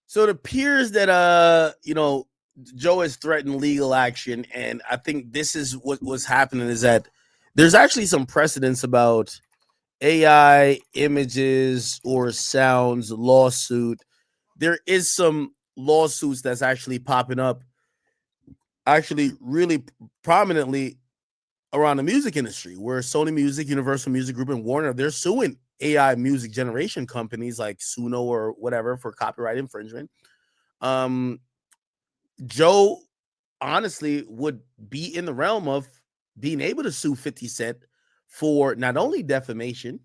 So it appears that Joe has threatened legal action, and I think this is what was happening is that there's actually some precedence about AI images or sounds lawsuit. There is some lawsuits that's actually popping up, actually really prominently around the music industry, where Sony Music, Universal Music Group, and Warner, they're suing AI music generation companies like Suno or whatever for copyright infringement. Joe honestly would be in the realm of being able to sue 50 Cent for not only defamation,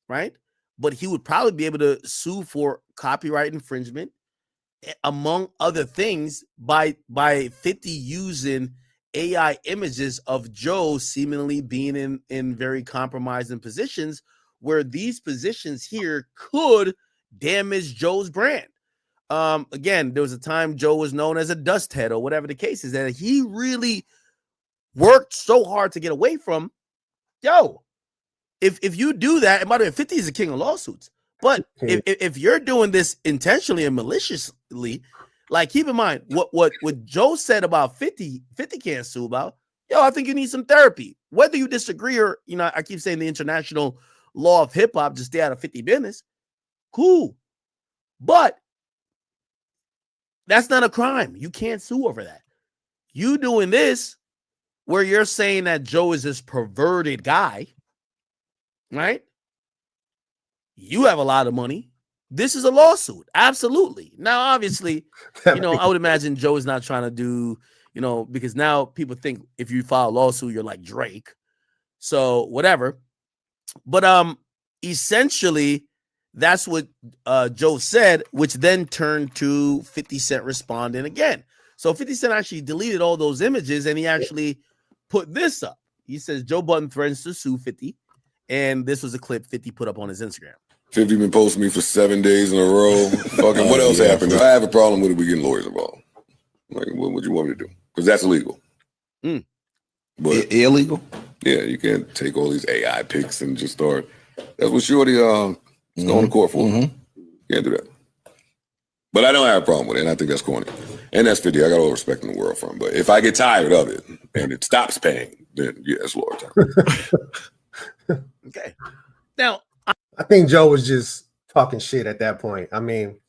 right? But he would probably be able to sue for copyright infringement, among other things, by 50 using AI images of Joe seemingly being in very compromising positions, where these positions here could damage Joe's brand. Again, there was a time Joe was known as a dust head or whatever the case is, that he really worked so hard to get away from. Yo, if you do that, and by the way, 50 is the king of lawsuits. But if you're doing this intentionally and maliciously, like, keep in mind what Joe said about 50 can't sue about. Yo, I think you need some therapy. Whether you disagree or, I keep saying the international law of hip hop, just stay out of 50 business. Cool. But that's not a crime. You can't sue over that. You doing this where you're saying that Joe is this perverted guy, right? You have a lot of money. This is a lawsuit. Absolutely. Now, obviously, I would imagine Joe is not trying to do, because now people think if you file a lawsuit, you're like Drake. So whatever. But essentially, that's what Joe said, which then turned to 50 Cent responding again. So 50 Cent actually deleted all those images, and he actually put this up. He says Joe Budden threatens to sue 50, and this was a clip 50 put up on his Instagram. 50 been posting me for 7 days in a row. Fucking what else happened? I have a problem with it. We getting lawyers involved. Like, what would you want me to do? Because that's illegal. But illegal? Yeah, you can't take all these AI pics and just start. That's what Shorty is going to court for. You can't do that. But I don't have a problem with it, and I think that's corny. And that's 50. I got all the respect in the world from. But if I get tired of it and it stops paying, then yeah, it's lawyer time. Okay. Now, I think Joe was just talking shit at that point. I mean,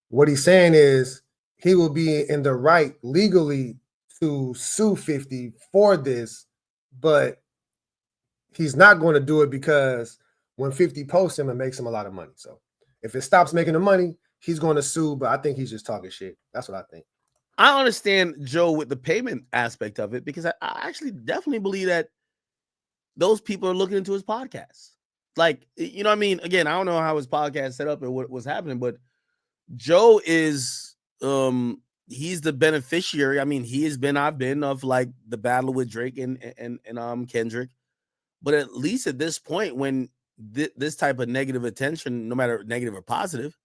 what he's saying is he will be in the right legally to sue 50 for this, but he's not going to do it because when 50 posts him, it makes him a lot of money. So if it stops making the money, he's going to sue, but I think he's just talking shit. That's what I think. I understand Joe with the payment aspect of it, because I actually definitely believe that those people are looking into his podcast. Like, what I mean? Again, I don't know how his podcast set up and what was happening, but Joe is, he's the beneficiary. I mean, I've been of like the battle with Drake and Kendrick. But at least at this point, when this type of negative attention, no matter negative or positive,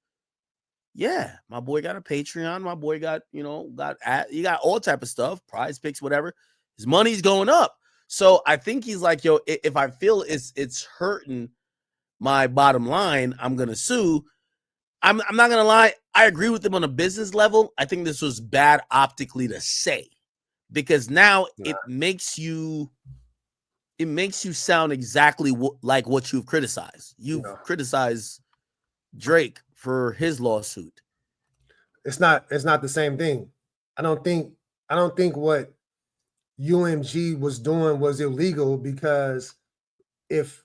yeah, my boy got a Patreon. My boy got, you got all type of stuff, prize picks, whatever. His money's going up. So I think he's like, yo, if I feel it's hurting my bottom line, I'm going to sue. I'm not going to lie. I agree with him on a business level. I think this was bad optically to say, because now it makes you sound exactly like what you've criticized. You've criticized Drake for his lawsuit. It's not the same thing. I don't think what UMG was doing was illegal, because if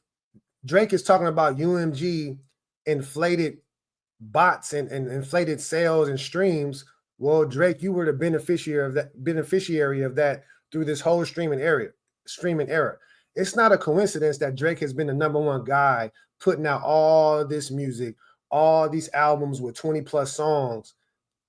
Drake is talking about UMG inflated bots and inflated sales and streams, well, Drake, you were the beneficiary of that through this whole streaming era. It's not a coincidence that Drake has been the #1 guy putting out all this music, all these albums with 20 plus songs,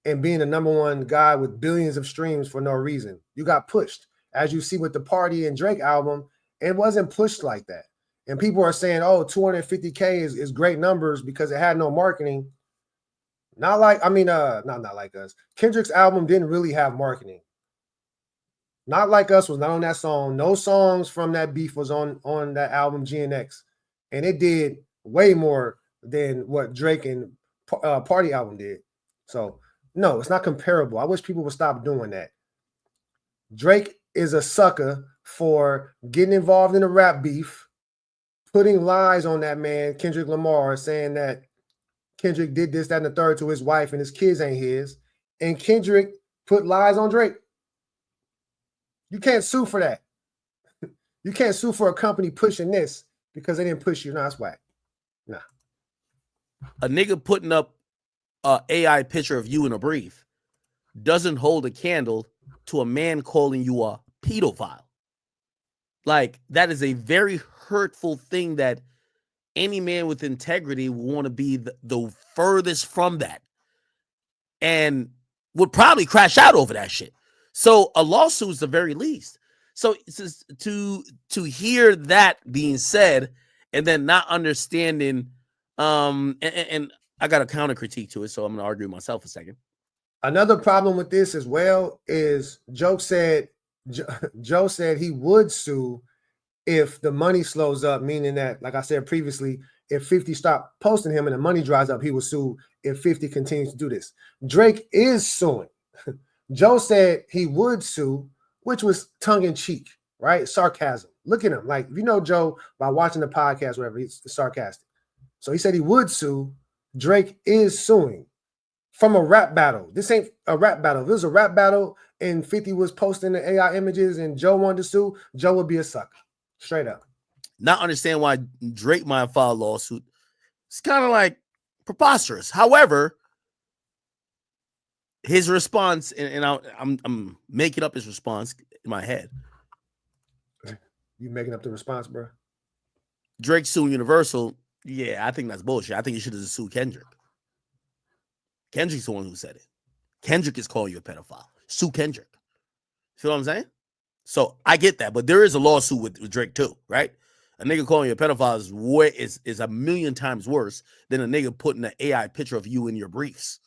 and being the #1 guy with billions of streams for no reason. You got pushed. As you see with the Party and Drake album, it wasn't pushed like that. And people are saying, oh, 250K is great numbers because it had no marketing. Not like us. Kendrick's album didn't really have marketing. Not Like Us was not on that song. No songs from that beef was on that album, GNX. And it did way more than what Drake and Party album did. So No, it's not comparable. I wish people would stop doing that. Drake is a sucker for getting involved in a rap beef, putting lies on that man, Kendrick Lamar, saying that Kendrick did this, that, and the third to his wife and his kids ain't his. And Kendrick put lies on Drake. You can't sue for that. You can't sue for a company pushing this because they didn't push you. No, that's whack. Nah. A nigga putting up a AI picture of you in a brief doesn't hold a candle to a man calling you a pedophile. Like, that is a very hurtful thing that any man with integrity will want to be the furthest from that and would probably crash out over that shit. So a lawsuit is the very least. So it's just to hear that being said and then not understanding, and I got a counter critique to it, so I'm going to argue with myself a second. Another problem with this as well is Joe said he would sue if the money slows up, meaning that, like I said previously, if 50 stopped posting him and the money dries up, he will sue if 50 continues to do this. Drake is suing. Joe said he would sue, which was tongue-in-cheek, right? Sarcasm. Look at him. Like, if you know Joe by watching the podcast, whatever, he's sarcastic. So he said he would sue. Drake is suing from a rap battle. This ain't a rap battle. If it was a rap battle and 50 was posting the AI images and Joe wanted to sue, Joe would be a sucker. Straight up. Not understand why Drake might file a lawsuit. It's kind of like preposterous. However, his response, and I'm making up his response in my head. You making up the response, bro? Drake suing Universal. Yeah, I think that's bullshit. I think you should have just sued Kendrick. Kendrick's the one who said it. Kendrick is calling you a pedophile. Sue Kendrick. Feel what I'm saying? So I get that, but there is a lawsuit with Drake too, right? A nigga calling you a pedophile is a million times worse than a nigga putting an AI picture of you in your briefs,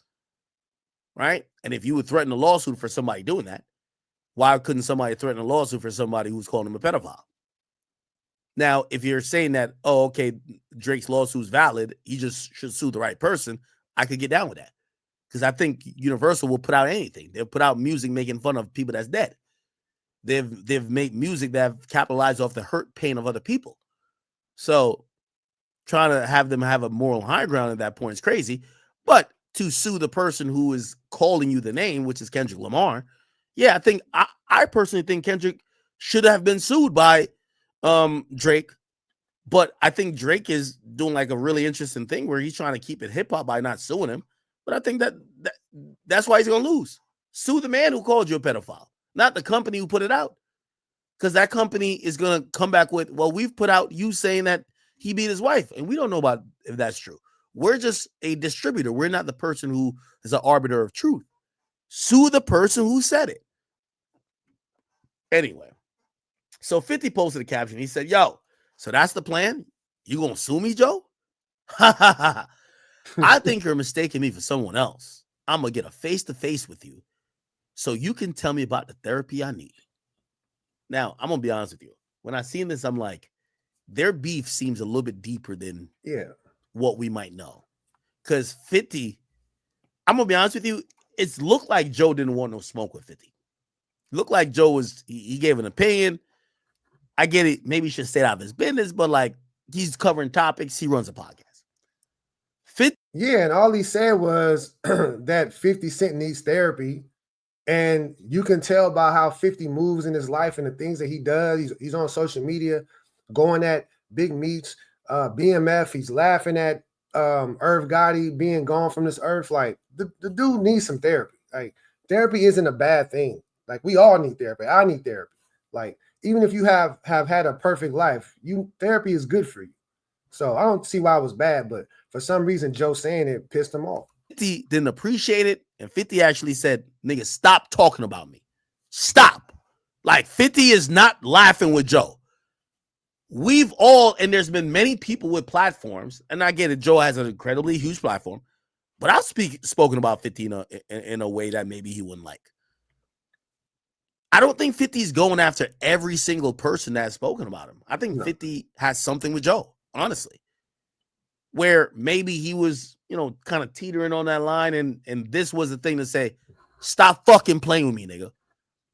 right? And if you would threaten a lawsuit for somebody doing that, why couldn't somebody threaten a lawsuit for somebody who's calling him a pedophile? Now, if you're saying that, oh, okay, Drake's lawsuit is valid, he just should sue the right person, I could get down with that. Because I think Universal will put out anything. They'll put out music making fun of people that's dead. They've made music that have capitalized off the hurt pain of other people. So trying to have them have a moral high ground at that point is crazy. But to sue the person who is calling you the name, which is Kendrick Lamar, yeah, I personally think Kendrick should have been sued by Drake. But I think Drake is doing like a really interesting thing where he's trying to keep it hip hop by not suing him. But I think that's why he's gonna lose. Sue the man who called you a pedophile, not the company who put it out. Because that company is going to come back with, well, we've put out you saying that he beat his wife. And we don't know about if that's true. We're just a distributor. We're not the person who is an arbiter of truth. Sue the person who said it. Anyway, so 50 posted a caption. He said, yo, so that's the plan? You going to sue me, Joe? Ha ha ha. I think you're mistaking me for someone else. I'm going to get a face-to-face with you so you can tell me about the therapy I need. Now, I'm going to be honest with you. When I seen this, I'm like, their beef seems a little bit deeper than what we might know. Because 50, I'm going to be honest with you, it's looked like Joe didn't want no smoke with 50. Looked like Joe he gave an opinion. I get it. Maybe he should stay out of his business, but like, he's covering topics. He runs a podcast. 50. Yeah, and all he said was that 50 Cent needs therapy. And you can tell by how 50 moves in his life and the things that he does. He's on social media, going at big meets, BMF. He's laughing at Irv Gotti being gone from this earth. Like, the dude needs some therapy. Like, therapy isn't a bad thing. Like, we all need therapy. I need therapy. Like, even if you have had a perfect life, therapy is good for you. So I don't see why it was bad, but for some reason, Joe saying it pissed him off. 50 didn't appreciate it, and 50 actually said, nigga, stop talking about me. Stop. Like, 50 is not laughing with Joe. We've all, and there's been many people with platforms, and I get it, Joe has an incredibly huge platform, but I've spoken about 50 in a way that maybe he wouldn't like. I don't think 50 is going after every single person that has spoken about him. I think 50 has something with Joe, honestly, where maybe he was you know, kind of teetering on that line, and this was the thing to say, stop fucking playing with me, nigga,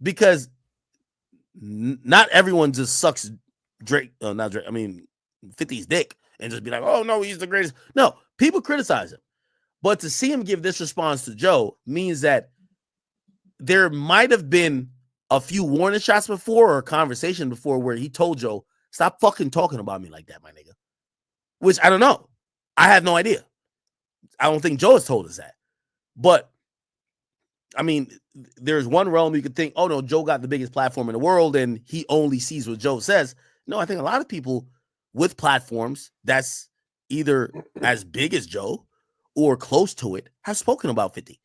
because not everyone just sucks Drake, not Drake, I mean 50's dick and just be like, oh no, he's the greatest. No, people criticize him, but to see him give this response to Joe means that there might have been a few warning shots before or a conversation before where he told Joe, stop fucking talking about me like that, my nigga. Which I don't know. I have no idea. I don't think Joe has told us that. But, I mean, there's one realm you could think, oh no, Joe got the biggest platform in the world and he only sees what Joe says. No, I think a lot of people with platforms that's either as big as Joe or close to it have spoken about 50.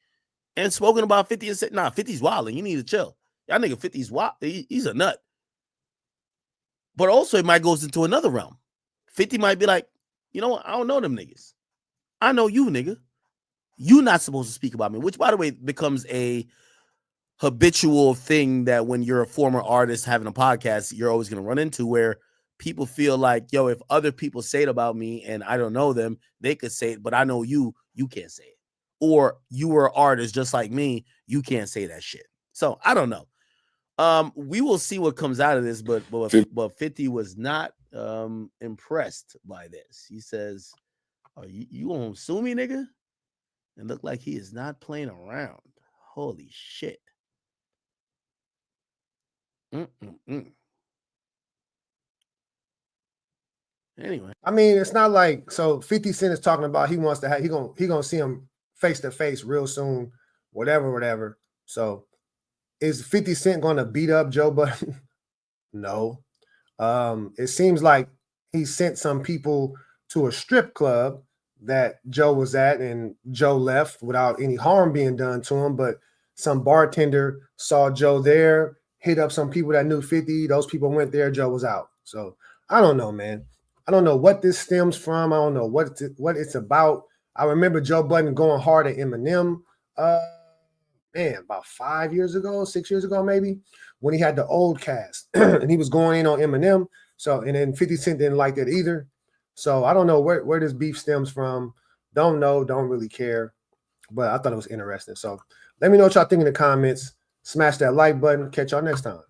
And spoken about 50 and said, nah, 50's wild and you need to chill. Y'all nigga 50's wild. He's a nut. But also it might goes into another realm. 50 might be like, you know what? I don't know them niggas. I know you, nigga. You're not supposed to speak about me, which, by the way, becomes a habitual thing that when you're a former artist having a podcast, you're always going to run into, where people feel like, yo, if other people say it about me and I don't know them, they could say it, but I know you can't say it. Or you were an artist just like me, you can't say that shit. So I don't know. We will see what comes out of this, but 50 was not impressed by this. He says, "Oh, you gonna sue me, nigga?" And look like he is not playing around. Holy shit. Anyway, I mean, it's not like, so 50 Cent is talking about he wants to have, he gonna see him face to face real soon, whatever. So is 50 Cent gonna beat up Joe Budden? No. It seems like he sent some people to a strip club that Joe was at, and Joe left without any harm being done to him, but some bartender saw Joe there, hit up some people that knew 50. Those people went there, Joe was out. So I don't know, man. I don't know what this stems from. I don't know what it's about. I remember Joe Budden going hard at Eminem, about 5 years ago, 6 years ago, maybe, when he had the old cast and he was going in on Eminem. So, and then 50 Cent didn't like that either. So I don't know where this beef stems from. Don't know, don't really care. But I thought it was interesting. So let me know what y'all think in the comments. Smash that like button. Catch y'all next time.